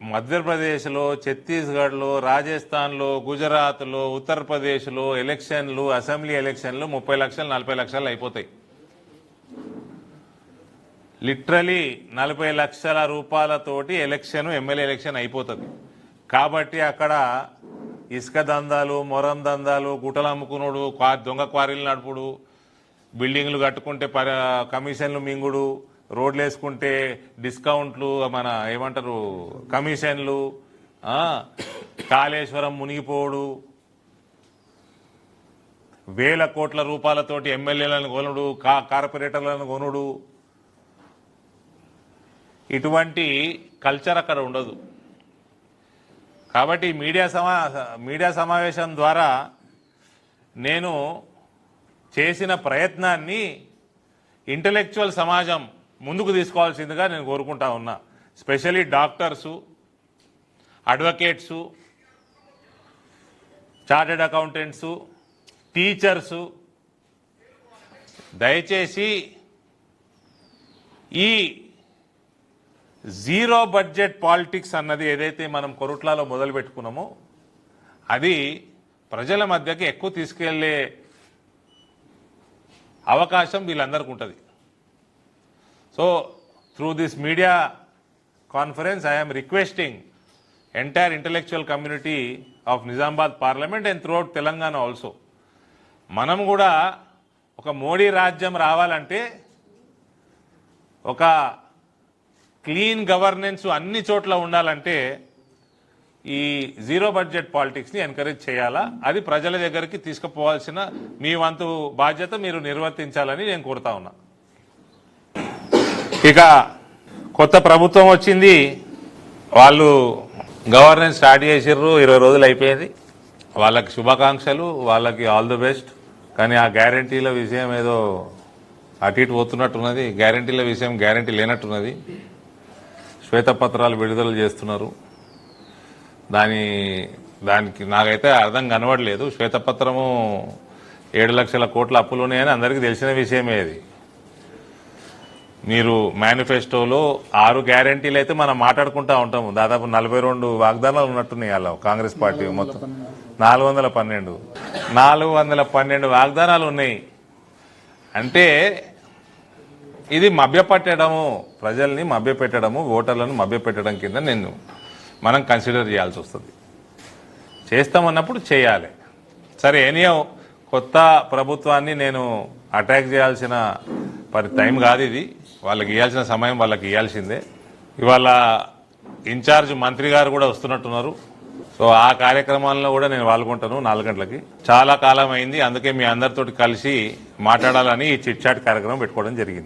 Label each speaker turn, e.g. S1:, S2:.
S1: మధ్యప్రదేశ్లో, ఛత్తీస్గఢ్లో, రాజస్థాన్లో, గుజరాత్లో, ఉత్తరప్రదేశ్లో ఎలక్షన్లు, అసెంబ్లీ ఎలక్షన్లు 30 లక్షలు 40 లక్షలు అయిపోతాయి. లిటరలీ 40 లక్షల రూపాయలతోటి ఎలక్షన్, ఎమ్మెల్యే ఎలక్షన్ అయిపోతుంది. కాబట్టి అక్కడ ఇసుక దందాలు, మొరం దందాలు, గుట్టలు అమ్ముకునుడు, దొంగ క్వారీలు నడుపుడు, బిల్డింగ్లు కట్టుకుంటే కమిషన్లు మింగుడు, రోడ్లు వేసుకుంటే డిస్కౌంట్లు, మన ఏమంటారు కమిషన్లు, కాళేశ్వరం మునిగిపోడు, వేల కోట్ల రూపాయలతోటి ఎమ్మెల్యేలను కొనుడు, కార్పొరేటర్లను కొనుడు, ఇటువంటి కల్చర్ అక్కడ ఉండదు. కాబట్టి మీడియా సమావేశం ద్వారా నేను చేసిన ప్రయత్నాన్ని ఇంటలెక్చువల్ సమాజం ముందుకు తీసుకోవాల్సిందిగా నేను కోరుకుంటా ఉన్నా. Specially doctors, advocates, chartered అకౌంటెంట్సు, teachers, దయచేసి ఈ జీరో బడ్జెట్ పాలిటిక్స్ అన్నది ఏదైతే మనం కొరుట్లాలో మొదలు పెట్టుకున్నామో అది ప్రజల మధ్యకి ఎక్కువ తీసుకెళ్లే అవకాశం వీళ్ళందరికీ ఉంటుంది. So through this media conference I am requesting entire intellectual community of Nizamabad parliament and throughout Telangana also, మనం కూడా ఒక మోడీ రాజ్యం రావాలంటే, ఒక క్లీన్ గవర్నెన్స్ అన్ని చోట్ల ఉండాలంటే ఈ జీరో బడ్జెట్ పాలిటిక్స్ని ఎంకరేజ్ చేయాలా. అది ప్రజల దగ్గరికి తీసుకుపోవాల్సిన మీ వంతు బాధ్యత మీరు నిర్వర్తించాలని నేను కోరుతా ఉన్నా. ఇక కొత్త ప్రభుత్వం వచ్చింది, వాళ్ళు గవర్నెన్స్ స్టార్ట్ చేసిర్రు, 20 రోజులు అయిపోయింది. వాళ్ళకి శుభాకాంక్షలు, వాళ్ళకి ఆల్ ది బెస్ట్. కానీ ఆ గ్యారంటీల విషయం ఏదో అటు ఇటు పోతున్నట్టున్నది. గ్యారంటీల విషయం గ్యారంటీ లేనట్టున్నది. శ్వేతపత్రాలు విడుదల చేస్తున్నారు. దానికి నాకైతే అర్థం కనబడలేదు. శ్వేతపత్రము 7 లక్షల కోట్ల అప్పులు ఉన్నాయని అందరికీ తెలిసిన విషయమే. అది మీరు మేనిఫెస్టోలో 6 గ్యారంటీలు అయితే మనం మాట్లాడుకుంటా ఉంటాము. దాదాపు 42 వాగ్దానాలు ఉన్నట్టున్నాయి అలా కాంగ్రెస్ పార్టీ. మొత్తం 412 వాగ్దానాలు ఉన్నాయి. అంటే ఇది మభ్యపెట్టడము, ప్రజల్ని మభ్యపెట్టడము, ఓటర్లను మభ్యపెట్టడం కింద మనం కన్సిడర్ చేయాల్సి వస్తుంది. చేస్తామన్నప్పుడు చేయాలి. సరే, ఎనీయో కొత్త ప్రభుత్వాన్ని నేను అటాక్ చేయాల్సిన టైం కాదు ఇది. వాళ్ళకి ఇవ్వాల్సిన సమయం వాళ్ళకి ఇవ్వాల్సిందే. ఇవాళ ఇన్ఛార్జ్ మంత్రి గారు కూడా వస్తున్నట్టున్నారు. సో ఆ కార్యక్రమాల్లో కూడా నేను పాల్గొంటాను 4 గంటలకి. చాలా కాలం అయింది, అందుకే మీ అందరితోటి కలిసి మాట్లాడాలని ఈ చిట్ చాట్ కార్యక్రమం పెట్టుకోవడం జరిగింది.